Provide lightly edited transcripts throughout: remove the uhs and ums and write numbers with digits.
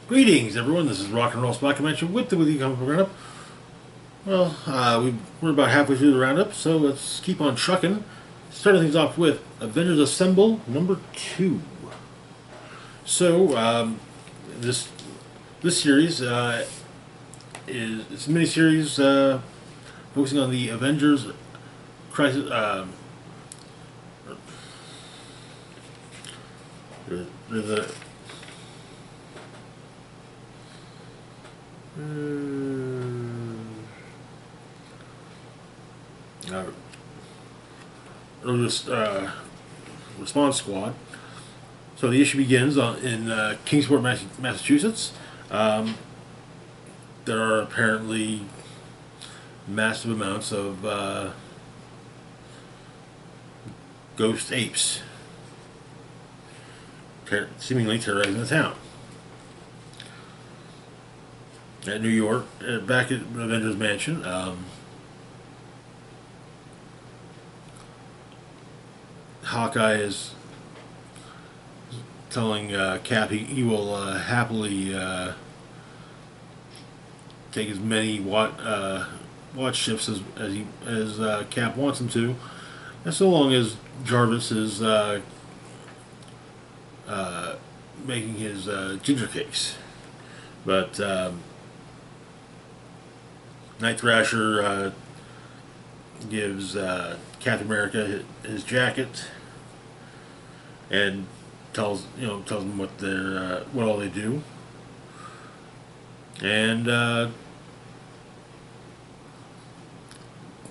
Greetings, everyone. This is Rock and Roll Spot Convention with the Weekly Comic Book Roundup. Well, we're about halfway through the roundup, so let's keep on trucking. Starting things off with Avengers Assemble #2. So, this this series is it's a miniseries focusing on the Avengers crisis. The earliest response squad. So the issue begins in Kingsport, Massachusetts. There are apparently massive amounts of ghost apes seemingly terrorizing the town. At New York, back at Avengers Mansion, Hawkeye is telling Cap he will happily take as many watch shifts as Cap wants him to, and so long as Jarvis is making his ginger cakes. But Night Thrasher gives Captain America his jacket and tells them what all they do, and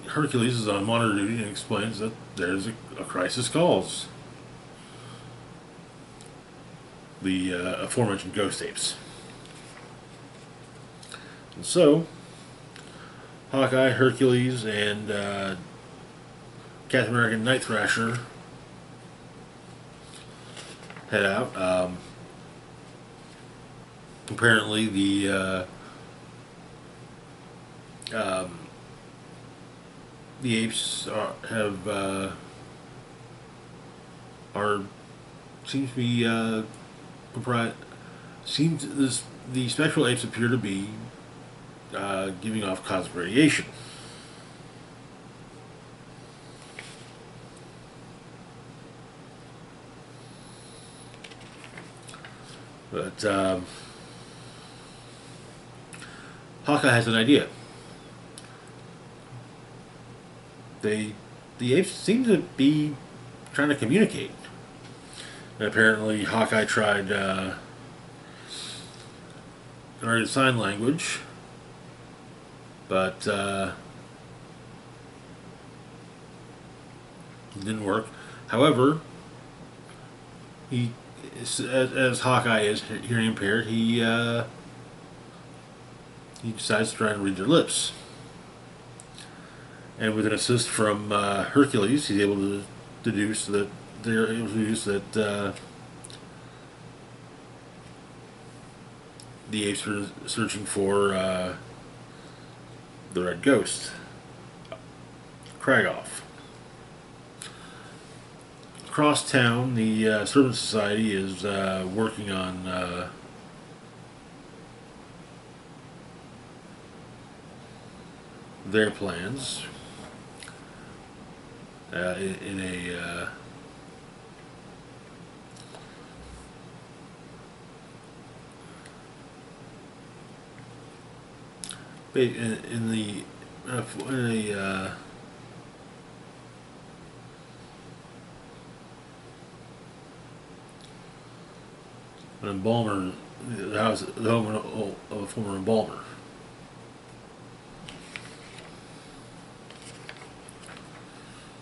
Hercules is on monitor duty and explains that there's a crisis calls. The aforementioned ghost apes. And so, Hawkeye, Hercules, and Captain America and Night Thrasher head out. Apparently, the apes are seems to be the spectral apes appear to be giving off cosmic radiation. But Hawkeye has an idea. The apes seem to be trying to communicate. And apparently, Hawkeye tried learning sign language, but it didn't work. However, as Hawkeye is hearing impaired, he decides to try and read their lips. And with an assist from Hercules, he's able to deduce that the apes are searching for the Red Ghost, Kragoff. Across town, the Servant Society is working on their plans in a in the in a an embalmer, the home of a former embalmer.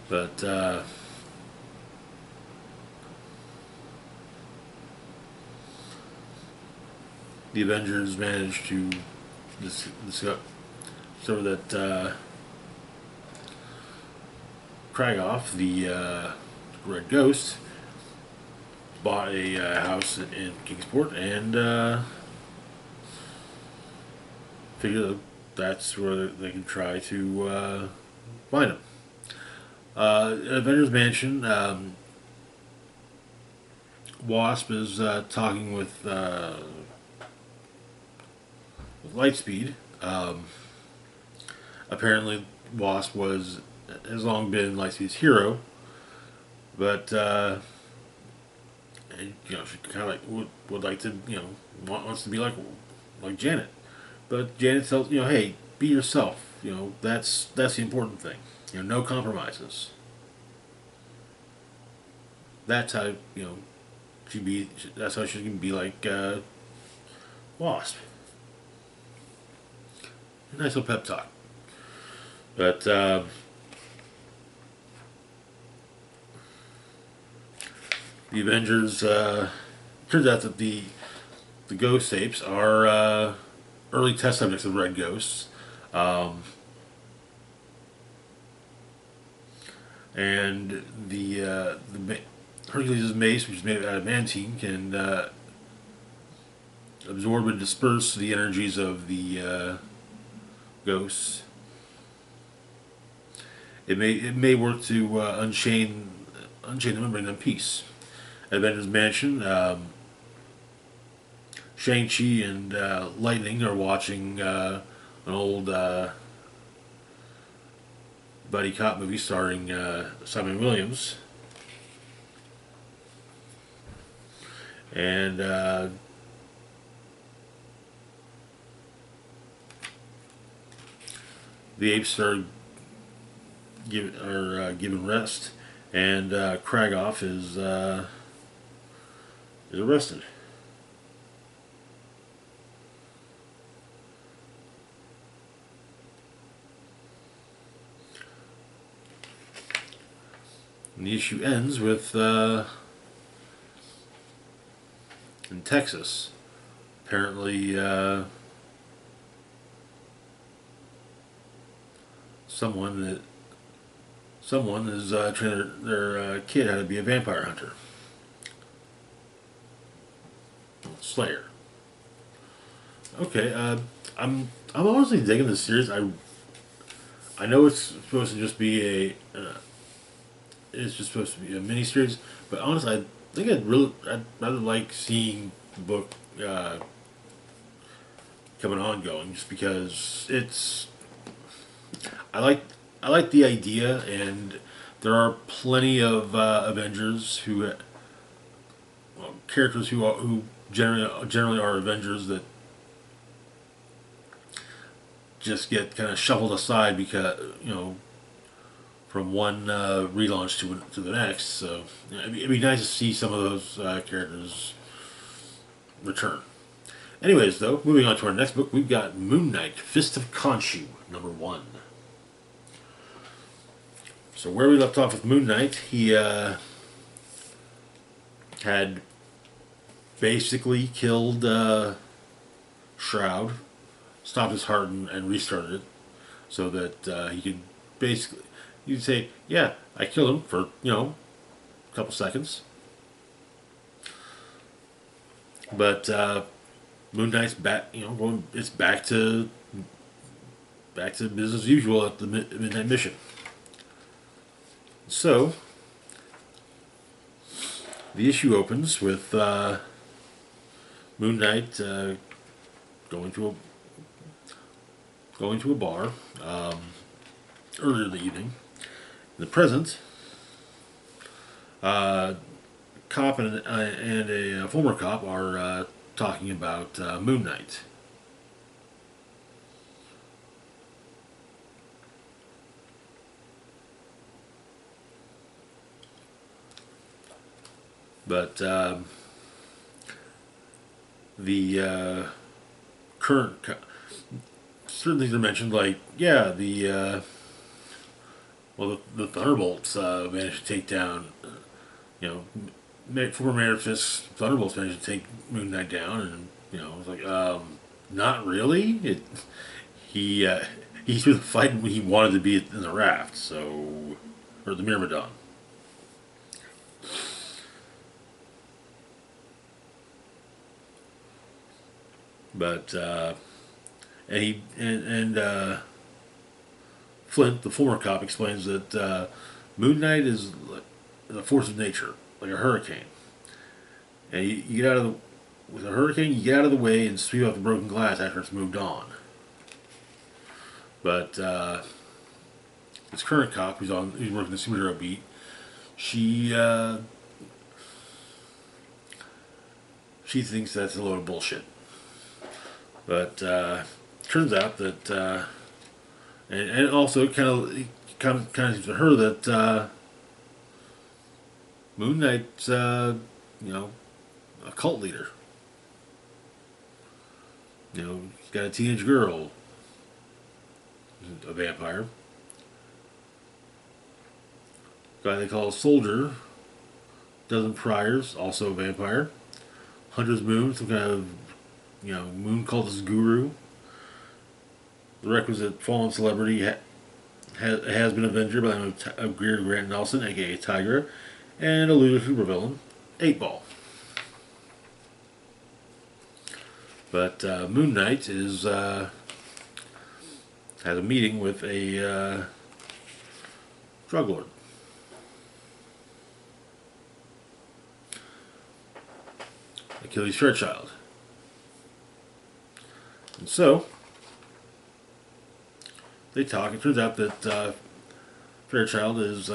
But the Avengers managed to discover that Kragoff, the Red Ghost, bought a house in Kingsport and figured that's where they can try to find him. Avengers Mansion, Wasp is talking with with Lightspeed. Apparently, Wasp has long been Lightspeed's hero, but and, she kind of like would like to wants to be like Janet, but Janet tells hey, be yourself. That's the important thing. No compromises. That's how that's how she can be like Wasp. Nice little pep talk. But the Avengers turns out that the ghost apes are early test subjects of red ghosts, and Hercules' mace, which is made out of mantine, can absorb and disperse the energies of the ghosts. It may work to unchain them and bring them peace. At Avengers Mansion, Shang-Chi and Lightning are watching an old buddy cop movie starring Simon Williams, and the apes are given rest, and Kragoff is arrested. And the issue ends with in Texas. Apparently, someone is training their kid how to be a vampire hunter, Slayer. Okay, I'm honestly digging this series. I know it's supposed to just be it's just supposed to be a mini series, but honestly, I think I'd rather like seeing the book coming ongoing, just because I like the idea, and there are plenty of Avengers characters who generally are Avengers that just get kind of shuffled aside because from one relaunch to the next. So it'd be nice to see some of those characters return. Anyways, though, moving on to our next book, we've got Moon Knight, Fist of Khonshu, #1. So where we left off with Moon Knight, he had basically killed Shroud, stopped his heart, and restarted it, so that he could basically, you'd say, yeah, I killed him for a couple seconds, but Moon Knight's back, it's back to business as usual at the Midnight Mission. So the issue opens with Moon Knight going to a bar earlier in the evening. In the present, cop and a former cop are talking about Moon Knight. But the current certain things are mentioned, like the Thunderbolts managed to take down, former Mayor Fisk's Thunderbolts managed to take Moon Knight down, and it's like not really. He threw the fight when he wanted to be in the raft, or the Myrmidon. But Flint, the former cop, explains that Moon Knight is a force of nature, like a hurricane, and you get out of with a hurricane, you get out of the way and sweep up the broken glass after it's moved on. But this current cop who's working the superhero beat, she thinks that's a load of bullshit. But turns out that, and also it kind of seems to her that Moon Knight's a cult leader. He's got a teenage girl, a vampire. Guy they call a soldier, dozen priors, also a vampire. Hunter's Moon, some kind of moon cultist guru. The requisite fallen celebrity has been Avenger by the name of Greer Grant Nelson, aka Tigra, and a loser supervillain, 8-Ball. But Moon Knight has a meeting with a drug lord. Achilles Fairchild. And so, they talk. It turns out that Fairchild is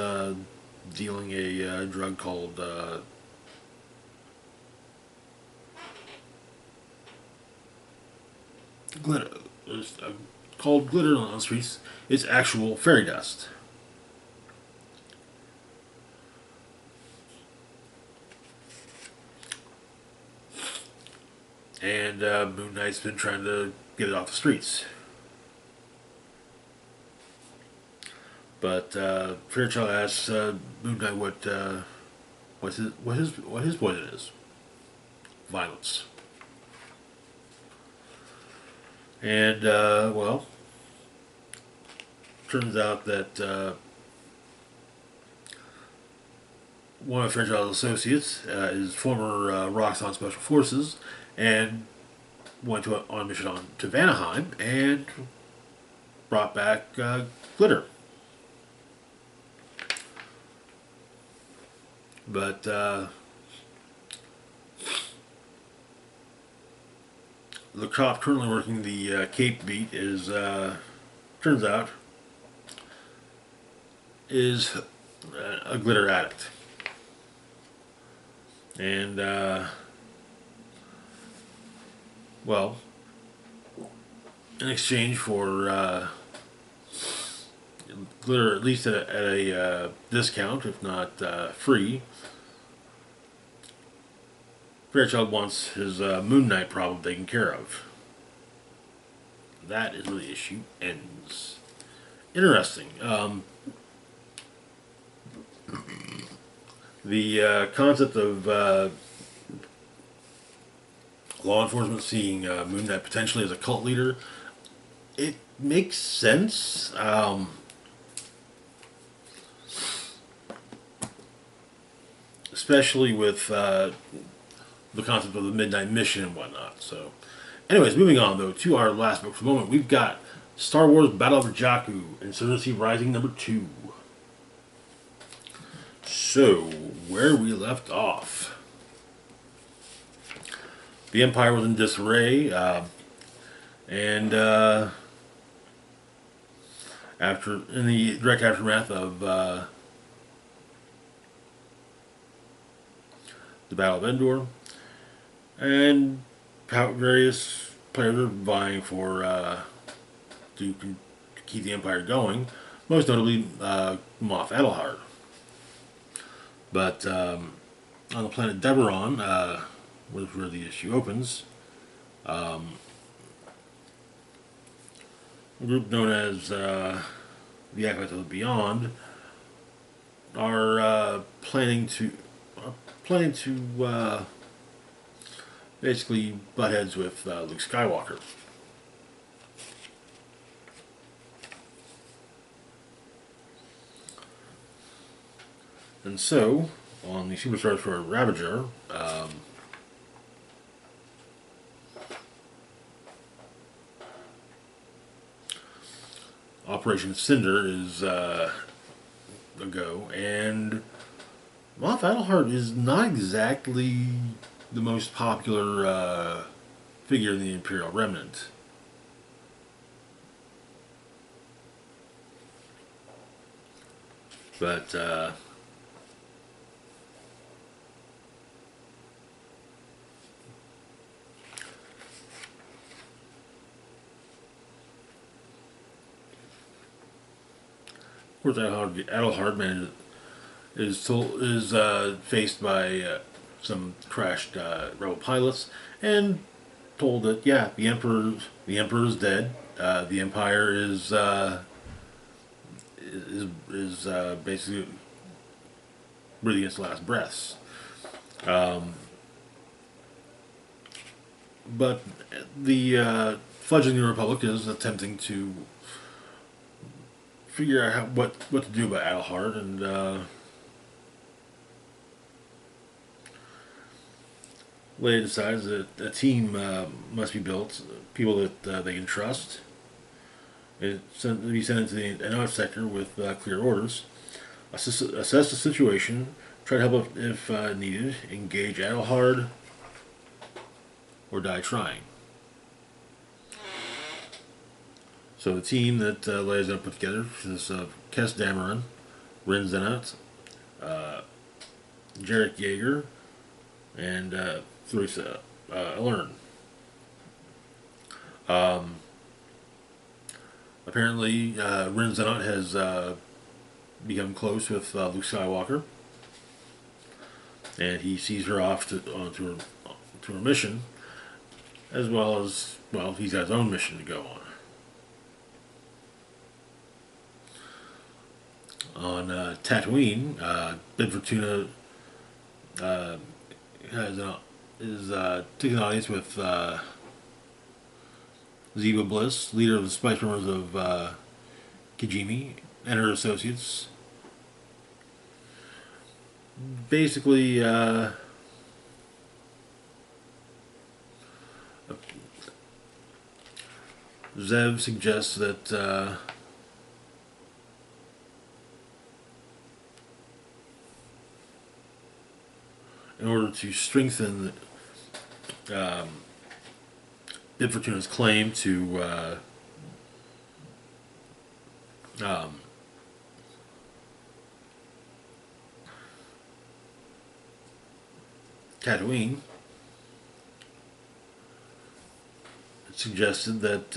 dealing a drug called glitter. It's called glitter on the streets. It's actual fairy dust. And Moon Knight's been trying to get it off the streets. But Fairchild asks Moon Knight what his poison is. Violence. And turns out that one of Fairchild's associates is former Roxxon Special Forces, and went on a mission to Vanaheim and brought back glitter. But the cop currently working the Cape beat is, turns out, is a glitter addict. And, in exchange for glitter, at least at a discount, if not free, Fairchild wants his Moon Knight problem taken care of. That is where the issue ends. Interesting. The concept of law enforcement seeing Moon Knight potentially as a cult leader, it makes sense. Especially with the concept of the Midnight Mission and whatnot. So, anyways, moving on though to our last book for the moment, we've got Star Wars Battle of Jakku, Insurgency Rising #2. So, where we left off, the Empire was in disarray, and in the direct aftermath of the Battle of Endor, and how various players are vying for to keep the Empire going, most notably Moff Adelhard. But on the planet Deveron, where the issue opens, a group known as the Acolytes of the Beyond are planning to basically butt heads with Luke Skywalker. And so, on the Superstars for Ravager, Operation Cinder is a go, and Moff Adelhard is not exactly the most popular figure in the Imperial Remnant. But of course, Adelhard is faced by some crashed rebel pilots and told that the emperor is dead. The empire is basically breathing its last breaths. But the fledgling New Republic is attempting to figure out what to do about Adelhard, and Leia decides that a team must be built, people that they can trust. Be sent into the NOF sector with clear orders, assess the situation, try to help if needed, engage Adelhard, or die trying. So the team that Leia's going to put together is Kes Dameron, Rin Zenat, Jarek Yeager, and Theresa Alern. Apparently, Rin Zenat has become close with Luke Skywalker, and he sees her off to her mission, as well as, well, he's got his own mission to go on. On Tatooine, Bib Fortuna is taking an audience with Ziba Bliss, leader of the Spice Runners of Kijimi, and her associates. Basically, Zev suggests that in order to strengthen Bib Fortuna's claim to Tatooine, it suggested that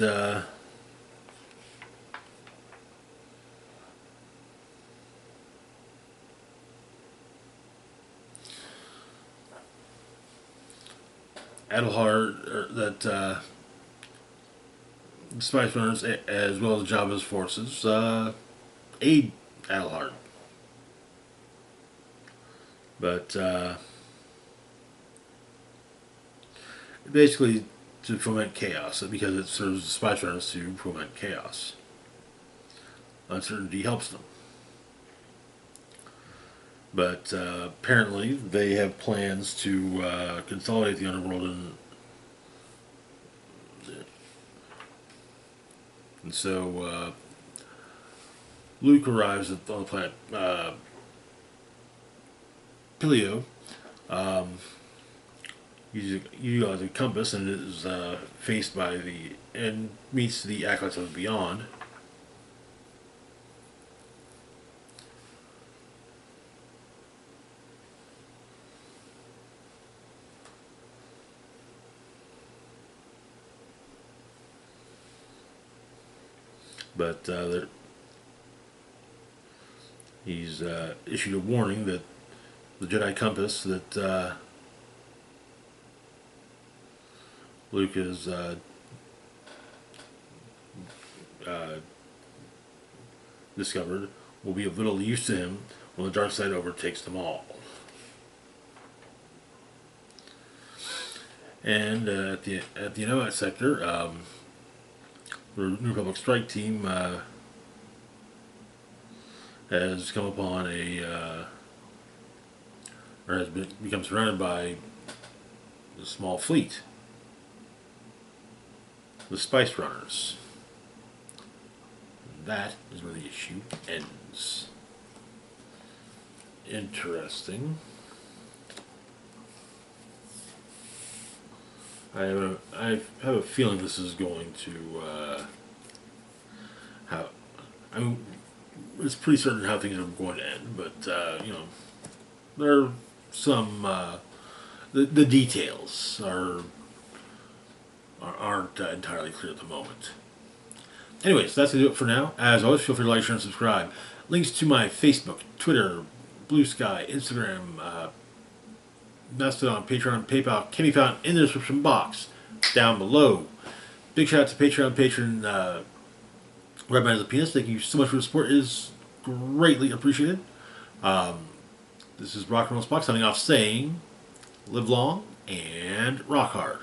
that Spice Runners, as well as Jabba's forces, aid Adelhard. But basically to foment chaos, because it serves the Spice Runners to foment chaos. Uncertainty helps them. But apparently they have plans to consolidate the underworld, and so Luke arrives on the planet Pilio, utilizing a compass, and is faced by and meets the acolytes of Beyond. But he's issued a warning that the Jedi compass that Luke has discovered will be of little use to him when the dark side overtakes them all. And at the NOF sector, the New Republic strike team has come upon or has become surrounded by a small fleet, the Spice Runners. And that is where the issue ends. Interesting. I have a feeling this is going to how. I mean, it's pretty certain how things are going to end, but there are some the details aren't entirely clear at the moment. Anyways, that's gonna do it for now. As always, feel free to like, share, and subscribe. Links to my Facebook, Twitter, Blue Sky, Instagram, Mastodon, Patreon, PayPal can be found in the description box down below. Big shout out to Patreon patron Red Man of the Penis. Thank you so much for the support. It is greatly appreciated. This is Rock and Roll Spock signing off saying, live long and rock hard.